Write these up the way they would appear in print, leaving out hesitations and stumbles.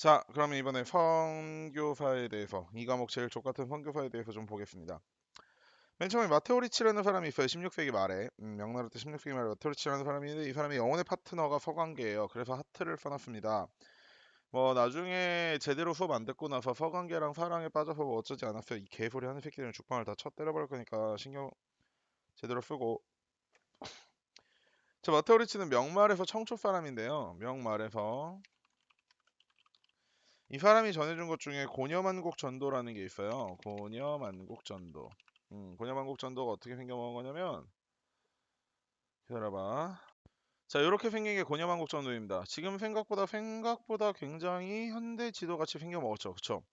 자, 그러면 이번에 선교사에 대해서 이 과목 제일 족같은 선교사에 대해서 좀 보겠습니다. 맨 처음에 마테오 리치라는 사람이 있어요. 16세기 말에 명나라 때 16세기 말에 마테오 리치라는 사람이 있는데 이 사람의 영혼의 파트너가 서광계예요. 그래서 하트를 써놨습니다. 뭐 나중에 제대로 수업 안 듣고 나서 서광계랑 사랑에 빠져서 뭐 어쩌지 않았어요. 이 개소리 하는 새끼들은 죽방을 다 쳐 때려버릴 거니까 신경 제대로 쓰고. 저 마테오 리치는 명말에서 청초 사람인데요. 명말에서 이 사람이 전해준 것 중에 고녀만국 전도라는 게 있어요. 고녀만국 전도. 고녀만국 전도가 어떻게 생겨먹은 거냐면, 기다려봐. 자, 이렇게 생긴 게 고녀만국 전도입니다. 지금 생각보다 굉장히 현대 지도같이 생겨먹었죠. 그쵸?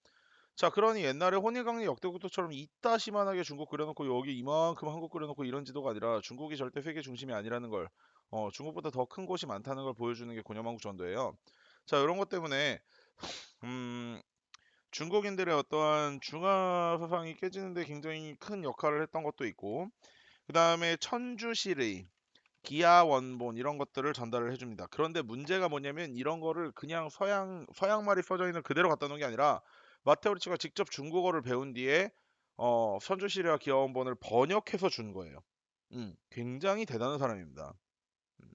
자, 그러니 옛날에 혼일강리 역대국도처럼 이따시만하게 중국 그려놓고 여기 이만큼 한국 그려놓고 이런 지도가 아니라 중국이 절대 세계 중심이 아니라는 걸, 중국보다 더 큰 곳이 많다는 걸 보여주는 게 고녀만국 전도예요. 자, 이런 것 때문에, 음, 중국인들의 어떠한 중화 사상이 깨지는데 굉장히 큰 역할을 했던 것도 있고, 그 다음에 천주시의 기아 원본 이런 것들을 전달을 해줍니다. 그런데 문제가 뭐냐면 이런 거를 그냥 서양말이 써져 있는 그대로 갖다 놓은 게 아니라 마테오리치가 직접 중국어를 배운 뒤에 천주시리와 기아 원본을 번역해서 준 거예요. 굉장히 대단한 사람입니다. 음,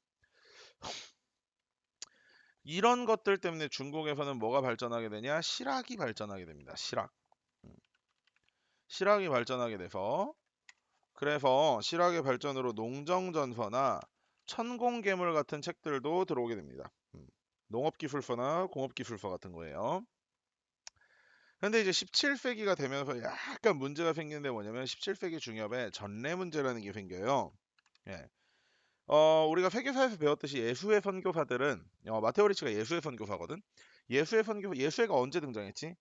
이런 것들 때문에 중국에서는 뭐가 발전하게 되냐? 실학이 발전하게 됩니다. 실학. 음, 실학이 발전하게 돼서 그래서 실학의 발전으로 농정전서나 천공괴물 같은 책들도 들어오게 됩니다. 농업기술서나 공업기술서 같은 거예요. 근데 이제 17세기가 되면서 약간 문제가 생기는데 뭐냐면 17세기 중엽에 전래 문제라는 게 생겨요. 예. 우리가 세계사에서 배웠듯이 예수의 선교사들은 마테오 리치가 예수의 선교사거든. 예수회가 언제 등장했지?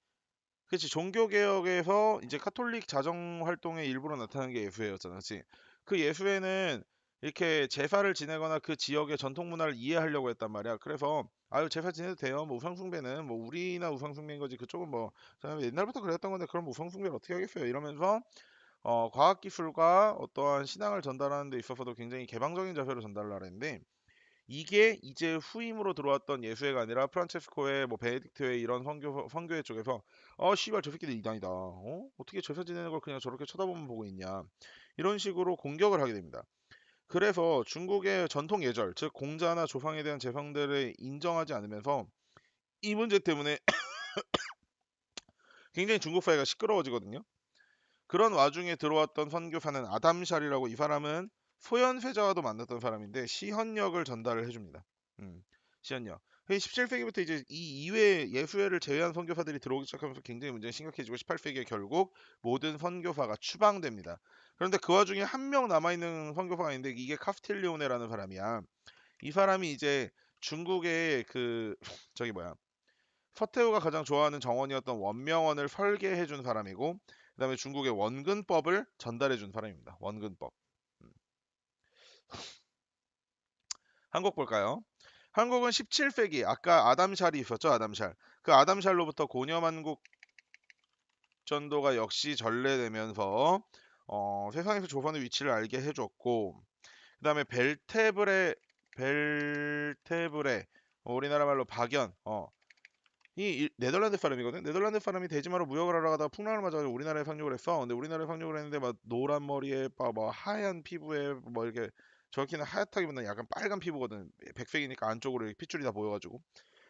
그치, 종교개혁에서 이제 카톨릭 자정 활동의 일부로 나타난 게 예수회였잖아, 그치? 그 예수회는 이렇게 제사를 지내거나 그 지역의 전통 문화를 이해하려고 했단 말이야. 그래서 아유 제사 지내도 돼요. 뭐 우상숭배는 뭐 우리나 우상숭배인 거지. 그쪽은 뭐 옛날부터 그랬던 건데 그럼 우상숭배를 어떻게 하겠어요? 이러면서 과학기술과 어떠한 신앙을 전달하는 데 있어서도 굉장히 개방적인 자세로 전달을 하는데 이게 이제 후임으로 들어왔던 예수회가 아니라 프란체스코의 뭐 베네딕트회 이런 선교회 쪽에서 씨발 저 새끼들 이단이다. 어떻게 제사 지내는 걸 그냥 저렇게 쳐다보면 보고 있냐. 이런 식으로 공격을 하게 됩니다. 그래서 중국의 전통 예절, 즉 공자나 조상에 대한 제상들을 인정하지 않으면서 이 문제 때문에 굉장히 중국 사회가 시끄러워지거든요. 그런 와중에 들어왔던 선교사는 아담샬이라고 이 사람은 소현세자와도 만났던 사람인데 시현역을 전달을 해줍니다. 시현역. 17세기부터 이제 이 이외에 예수회를 제외한 선교사들이 들어오기 시작하면서 굉장히 문제가 심각해지고 18세기에 결국 모든 선교사가 추방됩니다. 그런데 그 와중에 한 명 남아있는 선교사가 있는데 이게 카스틸리오네라는 사람이야. 이 사람이 이제 중국의 그 저기 뭐야 서태후가 가장 좋아하는 정원이었던 원명원을 설계해준 사람이고 그다음에 중국의 원근법을 전달해준 사람입니다. 원근법. 음. 한국 볼까요? 한국은 17세기 아까 아담샬이 있었죠. 아담샬. 그 아담샬로부터 고려만국 전도가 역시 전래되면서 세상에서 조선의 위치를 알게 해줬고 그다음에 벨테브레 우리나라 말로 박연 이 네덜란드 사람이거든. 네덜란드 사람이 대지마로 무역을 하러 가다가 풍랑을 맞아가지고 우리나라에 상륙을 했어. 근데 우리나라에 상륙을 했는데 막 노란 머리에 뭐 하얀 피부에 뭐 이렇게 정확히는 하얗다기보다는 약간 빨간 피부거든. 백색이니까 안쪽으로 이렇게 핏줄이 다 보여가지고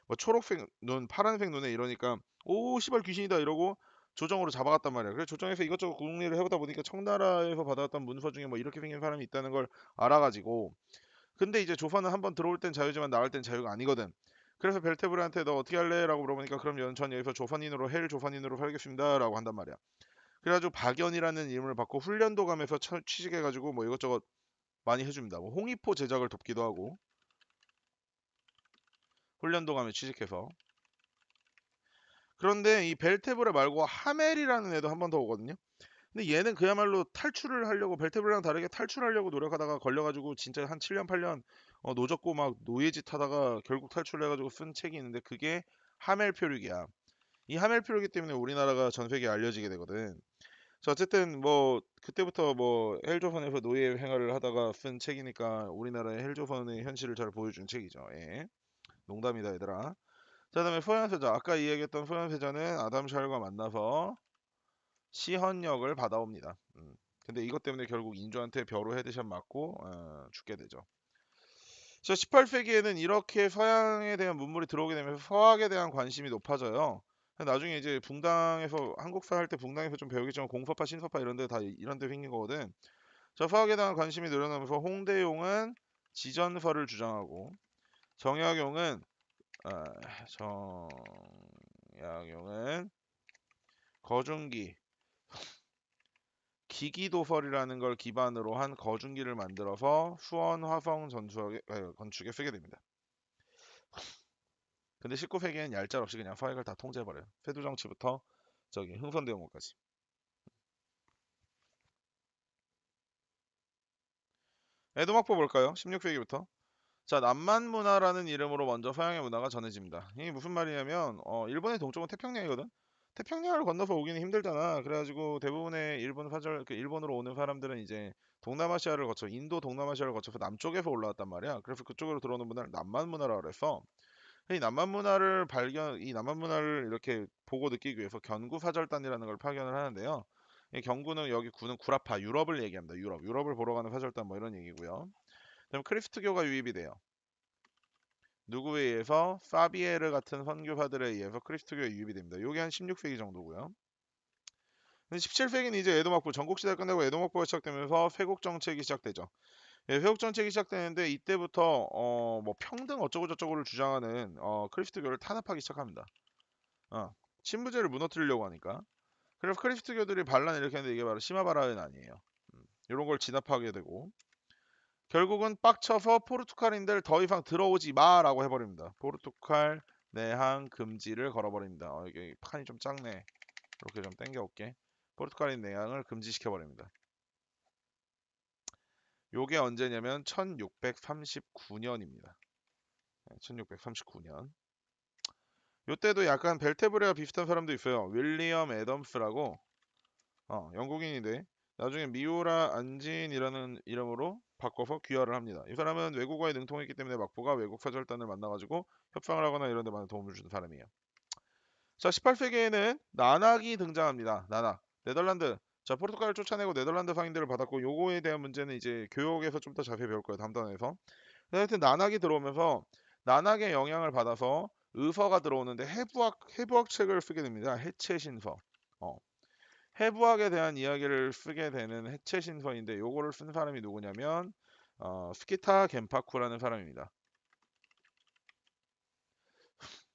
뭐 초록색 눈, 파란색 눈에 이러니까 오 씨발 귀신이다 이러고 조정으로 잡아갔단 말이야. 그래서 조정에서 이것저것 궁리를 해보다 보니까 청나라에서 받아왔던 문서 중에 뭐 이렇게 생긴 사람이 있다는 걸 알아가지고 근데 이제 조선은 한번 들어올 땐 자유지만 나갈 땐 자유가 아니거든. 그래서 벨테브르한테 너 어떻게 할래? 라고 물어보니까 그럼 전 여기서 조선인으로 헬 조선인으로 살겠습니다. 라고 한단 말이야. 그래가지고 박연이라는 이름을 받고 훈련도 가면서 취직해가지고 뭐 이것저것 많이 해줍니다. 뭐 홍위포 제작을 돕기도 하고 훈련도 가면 취직해서 그런데 이 벨테브레 말고 하멜이라는 애도 한 번 더 오거든요. 근데 얘는 그야말로 탈출을 하려고 벨테브레랑 다르게 탈출하려고 노력하다가 걸려가지고 진짜 한 7년 8년 노졌고 막 노예짓 하다가 결국 탈출해가지고 쓴 책이 있는데 그게 하멜 표류기야. 이 하멜 표류기 때문에 우리나라가 전 세계에 알려지게 되거든. 자, 어쨌든 뭐 그때부터 뭐 헬조선에서 노예 생활을 하다가 쓴 책이니까 우리나라의 헬조선의 현실을 잘 보여준 책이죠. 예. 농담이다 얘들아. 자, 다음에 포연세자. 아까 이야기했던 포연세자는 아담샬과 만나서 시헌역을 받아옵니다. 근데 이것 때문에 결국 인조한테 벼로 헤드샷 맞고 죽게 되죠. 자, 18세기에는 이렇게 서양에 대한 문물이 들어오게 되면서 서학에 대한 관심이 높아져요. 나중에 이제 붕당에서 한국사 할 때 붕당에서 좀 배우겠지만 공서파, 신서파 이런 데 다 이런 데 생긴 거거든. 자, 서학에 대한 관심이 늘어나면서 홍대용은 지전서를 주장하고 정약용은 아, 정약용은 거중기 기기도설이라는 걸 기반으로 한 거중기를 만들어서 수원 화성 전투에 건축에 쓰게 됩니다. 근데 19세기엔 얄짤없이 그냥 서획을 다 통제해버려요. 세두정치부터 저기 흥선대원군까지. 에도막보 볼까요? 16세기부터. 자, 남만문화라는 이름으로 먼저 서양의 문화가 전해집니다. 이게 무슨 말이냐면 일본의 동쪽은 태평양이거든. 태평양을 건너서 오기는 힘들잖아. 그래가지고 대부분의 일본 사절 그 일본으로 오는 사람들은 이제 동남아시아를 거쳐 인도 동남아시아를 거쳐서 남쪽에서 올라왔단 말이야. 그래서 그쪽으로 들어오는 문화를 남만문화라 그래서 이 남한 문화를 이렇게 보고 느끼기 위해서 견구사절단이라는 걸 파견을 하는데요. 이 경구는 여기 구는 구라파 유럽을 얘기합니다. 유럽을 보러 가는 사절단 뭐 이런 얘기고요. 그다음 크리스트교가 유입이 돼요. 누구에 의해서 사비에르 같은 선교사들에 의해서 크리스트교가 유입이 됩니다. 요게 한 16세기 정도고요. 근데 17세기는 이제 에도막부 전국시대 끝내고 에도막부가 시작되면서 쇄국 정책이 시작되죠. 예, 쇄국 정책이 시작되는데 이때부터 뭐 평등 어쩌고 저쩌고를 주장하는 크리스트교를 탄압하기 시작합니다. 신부제를 무너뜨리려고 하니까. 그래서 크리스트교들이 반란을 일으켰는데 이게 바로 시마바라은 아니에요. 이런 걸 진압하게 되고 결국은 빡쳐서 포르투갈인들 더 이상 들어오지 마라고 해버립니다. 포르투갈 내항 금지를 걸어버립니다. 이게 판이 좀 작네. 이렇게 좀 당겨올게. 포르투갈인 내항을 금지시켜버립니다. 요게 언제냐면 1639년입니다. 1639년. 요때도 약간 벨테브레와 비슷한 사람도 있어요. 윌리엄 애덤스라고 영국인인데 나중에 미우라 안진이라는 이름으로 바꿔서 귀화를 합니다. 이 사람은 외국어에 능통했기 때문에 막부가 외국 사절단을 만나가지고 협상을 하거나 이런 데 많은 도움을 주는 사람이에요. 자, 18세기에는 나낙이 등장합니다. 나낙. 네덜란드. 자, 포르투갈을 쫓아내고 네덜란드 상인들을 받았고 요거에 대한 문제는 이제 교육에서 좀 더 자세히 배울 거예요. 다음 단에서. 하여튼 나낙이 들어오면서 나낙의 영향을 받아서 의서가 들어오는데 해부학 책을 쓰게 됩니다. 해체신서. 어, 해부학에 대한 이야기를 쓰게 되는 해체신서인데 요거를 쓴 사람이 누구냐면 스키타 겐파쿠라는 사람입니다.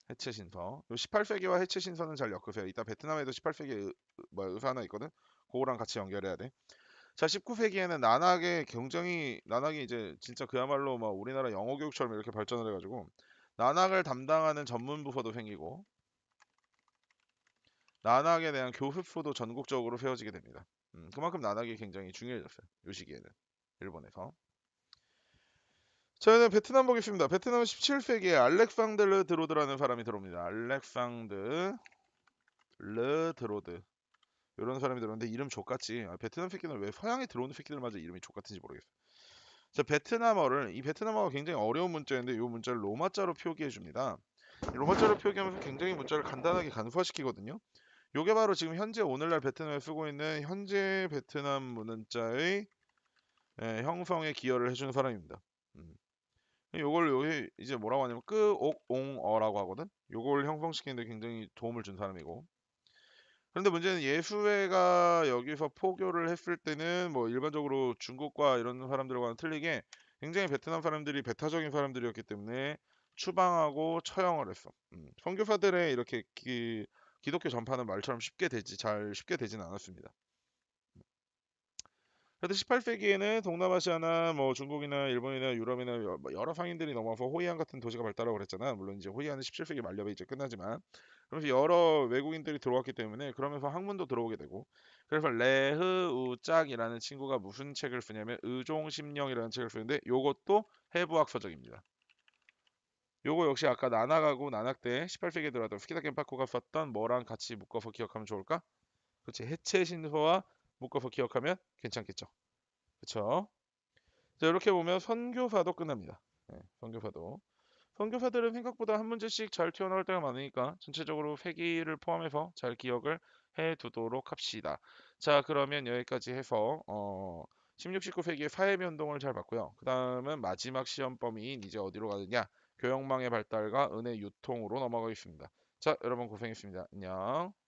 해체신서. 요 18세기와 해체신서는 잘 엮으세요. 이따 베트남에도 18세기 의서 하나 있거든. 그거랑 같이 연결해야 돼. 자, 19세기에는 나낙이 이제 진짜 그야말로 막 우리나라 영어 교육처럼 이렇게 발전을 해가지고 나낙을 담당하는 전문 부서도 생기고 나낙에 대한 교습소도 전국적으로 세워지게 됩니다. 그만큼 나낙이 굉장히 중요해졌어요. 이 시기에는 일본에서. 저희는 베트남 보겠습니다. 베트남은 17세기에 알렉상드 르드로드라는 사람이 들어옵니다. 알렉상드 르드로드 이런 사람이 들어오는데 이름 족같지. 베트남 새끼는 왜 서양에 들어오는 새끼들마저 이름이 족같은지 모르겠어요. 자, 이 베트남어가 굉장히 어려운 문자인데 이 문자를 로마자로 표기해 줍니다. 로마자로 표기하면서 굉장히 문자를 간단하게 간소화시키거든요. 요게 바로 지금 현재 오늘날 베트남에 쓰고 있는 현재 베트남 문자의 형성에 기여를 해주는 사람입니다. 음. 요걸 여기 이제 뭐라고 하냐면 끄옥옹어라고 하거든. 요걸 형성시키는데 굉장히 도움을 준 사람이고. 그런데 문제는 예수회가 여기서 포교를 했을 때는 뭐 일반적으로 중국과 이런 사람들과는 틀리게 굉장히 베트남 사람들이 배타적인 사람들이었기 때문에 추방하고 처형을 했어. 선교사들의 이렇게 기독교 전파는 말처럼 쉽게 되지는 않았습니다. 그래도 18세기에는 동남아시아나 뭐 중국이나 일본이나 유럽이나 여러 상인들이 넘어와서 호이안 같은 도시가 발달하고 그랬잖아. 물론 이제 호이안은 17세기 말년에 이제 끝나지만 그러면서 여러 외국인들이 들어왔기 때문에 그러면서 학문도 들어오게 되고 그래서 레흐 우짝이라는 친구가 무슨 책을 쓰냐면 의종심령이라는 책을 쓰는데 요것도 해부학 서적입니다. 요거 역시 아까 나낙하고 나낙 때 18세기에 들어왔던 스키타 겐파코가 썼던 뭐랑 같이 묶어서 기억하면 좋을까? 그렇지. 해체 신서와 묶어서 기억하면 괜찮겠죠. 그쵸? 자, 이렇게 보면 선교사도 끝납니다. 선교사도. 선교사들은 생각보다 한 문제씩 잘 튀어나올 때가 많으니까 전체적으로 회기를 포함해서 잘 기억을 해 두도록 합시다. 자, 그러면 여기까지 해서 16, 19 회기의 사회 변동을 잘 봤고요. 그 다음은 마지막 시험 범위인 이제 어디로 가느냐? 교역망의 발달과 은의 유통으로 넘어가겠습니다. 자, 여러분 고생했습니다. 안녕.